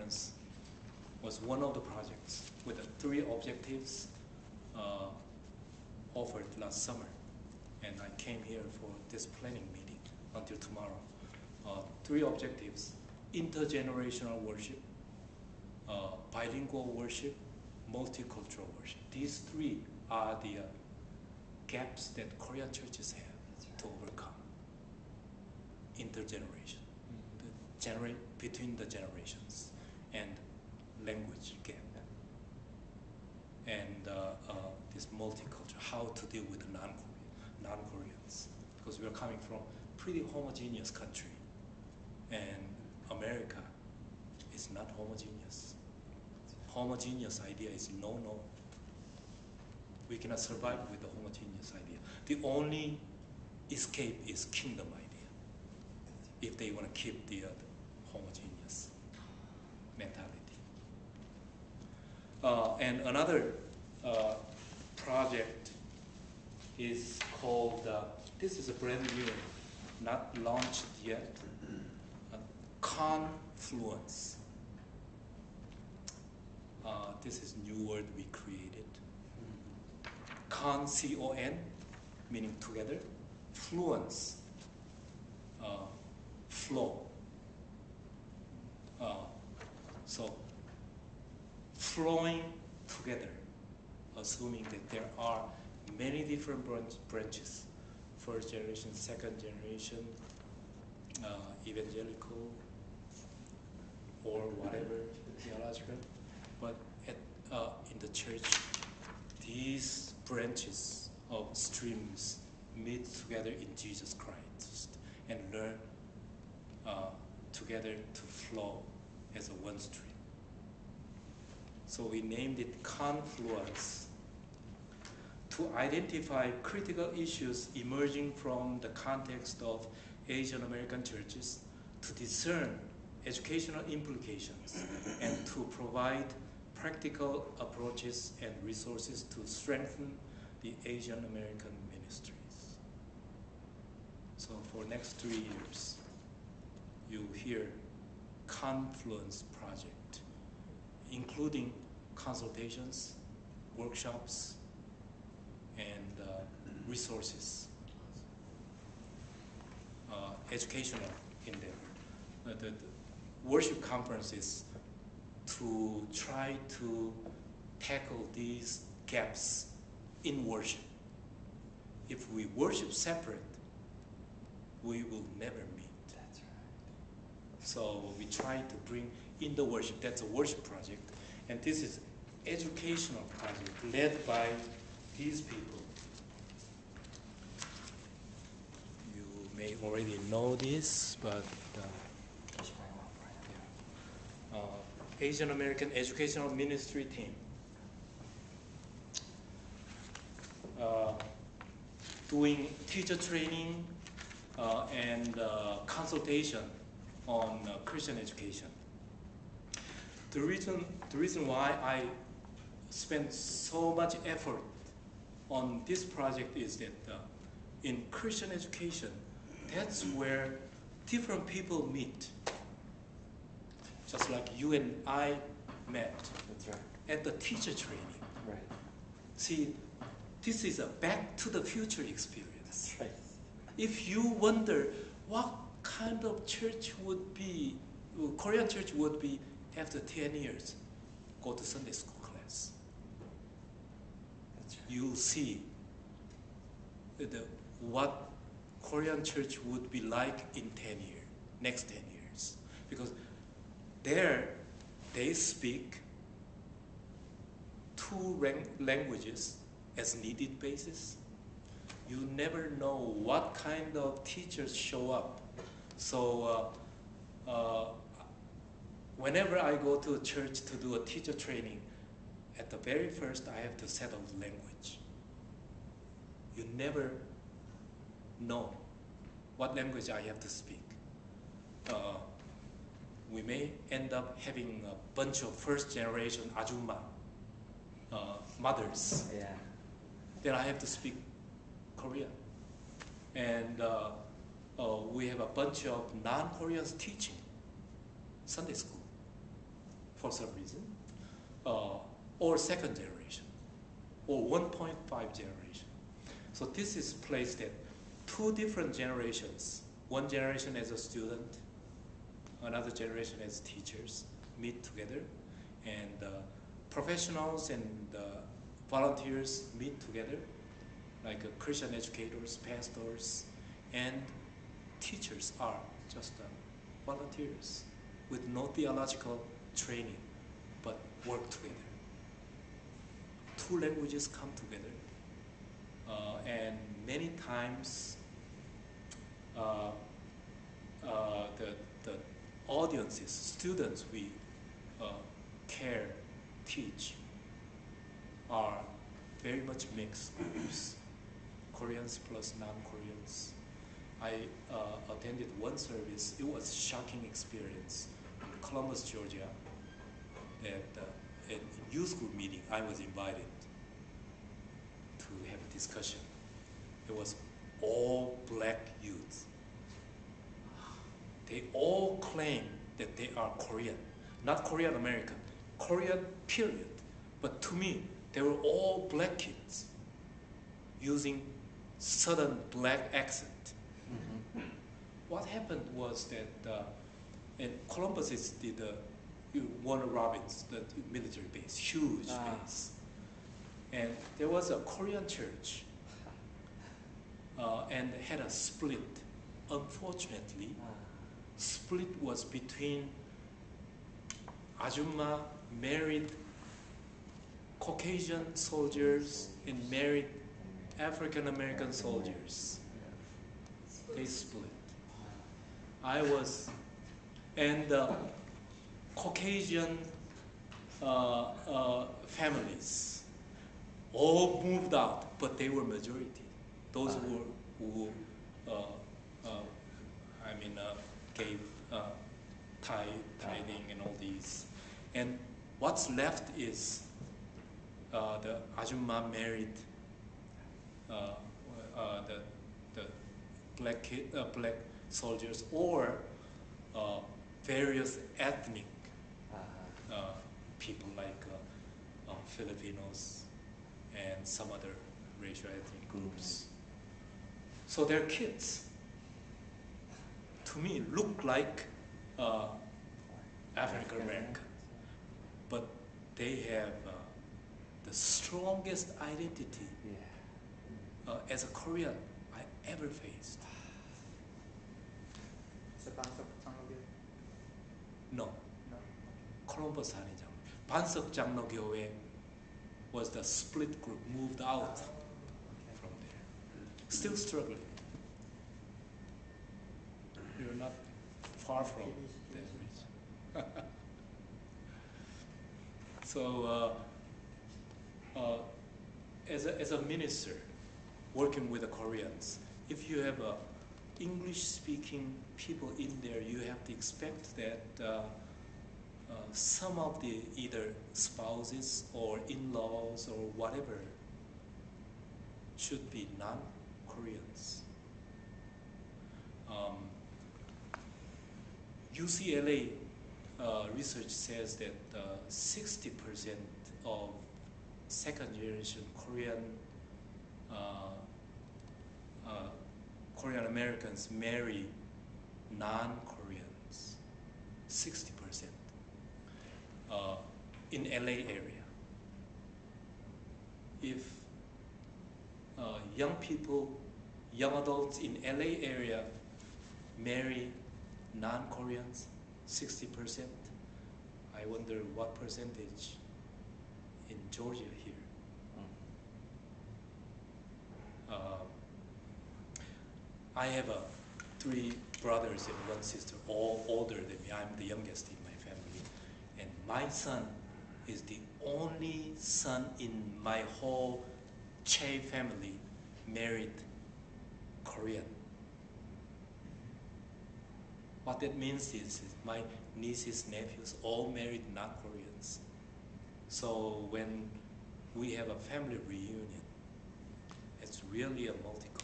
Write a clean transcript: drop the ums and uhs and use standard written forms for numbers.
conference was one of the projects with the 3 objectives offered last summer. And I came here for this planning meeting until tomorrow. 3 objectives: intergenerational worship, bilingual worship, multicultural worship. These 3 are the gaps that Korean churches have to overcome. Intergeneration, between the generations, and language gap, and this multicultural, how to deal with the non-Koreans, because we are coming from pretty homogeneous country, and America is not homogeneous. Homogeneous idea is no. We cannot survive with the homogeneous idea. The only escape is kingdom idea, if they want to keep the homogeneous mentality. And another project is called, this is a brand new, not launched yet, Confluence. This is new word we created. Con, C-O-N, meaning together. Fluence, flow. So flowing together, assuming that there are many different branches, first generation, second generation, evangelical, or whatever, theological. But in the church, these branches of streams meet together in Jesus Christ and learn together to flow as a one stream. So we named it Confluence to identify critical issues emerging from the context of Asian American churches, to discern educational implications, and to provide practical approaches and resources to strengthen the Asian American ministries. So for next 3 years, you hear Confluence project, including consultations, workshops, and resources, educational endeavor. The worship conferences to try to tackle these gaps in worship. If we worship separate, we will never meet. That's right. So we try to bring in the worship. That's a worship project. And this is educational project led by these people. You may already know this, but Asian American Educational Ministry team. Doing teacher training and consultation on Christian education. The reason why I spent so much effort on this project is that in Christian education, that's where different people meet. Just like you and I met. That's right. At the teacher training. Right. See, this is a back to the future experience. That's right. If you wonder what kind of church would be, Korean church would be after 10 years, go to Sunday school class. That's right. You'll see what Korean church would be like in 10 years, next 10 years. Because there, they speak 2 languages as needed basis. You never know what kind of teachers show up. So whenever I go to a church to do a teacher training, at the very first I have to settle the language. You never know what language I have to speak. We may end up having a bunch of first generation ajumma, mothers. Yeah. Then I have to speak Korean. And we have a bunch of non-Koreans teaching Sunday school. for some reason, or second generation, or 1.5 generation. So this is a place that two different generations, one generation as a student, another generation as teachers, meet together, and professionals and volunteers meet together, like Christian educators, pastors, and teachers are just volunteers with no theological training, but work together. Two languages come together, and many times the audiences, students we care, teach, are very much mixed groups, Koreans plus non-Koreans. I attended one service. It was a shocking experience in Columbus, Georgia. At a youth group meeting, I was invited to have a discussion. It was all black youth. They all claim that they are Korean, not Korean American, Korean period. But to me, they were all black kids using southern black accent. What happened was that in Columbus is the Warner Robins, the military base, huge base. And there was a Korean church and had a split. Unfortunately, split was between Ajumma married Caucasian soldiers and married African American soldiers. They split. I was, and Caucasian families all moved out, but they were majority. Those who gave tithing and all these. And what's left is the Ajumma married the black soldiers, or various ethnic people like Filipinos and some other racial ethnic groups. So their kids, to me, look like African American, but they have the strongest identity as a Korean I ever faced. No. Columbus 아니죠. 반석 장로교회 was the split group, moved out from there. Still struggling. You're not far from that region. So, as a minister working with the Koreans, if you have English-speaking people in there, you have to expect that some of the either spouses or in-laws or whatever should be non-Koreans. UCLA research says that 60% of second-generation Korean Americans marry non-Koreans. 60% in LA area. If young people, young adults in LA area marry non-Koreans, 60%, I wonder what percentage in Georgia here. I have 3 brothers and 1 sister, all older than me. I'm the youngest in my family. And my son is the only son in my whole Chai family married Korean. What that means is my nieces, nephews, all married non-Koreans. So when we have a family reunion, it's really a multicultural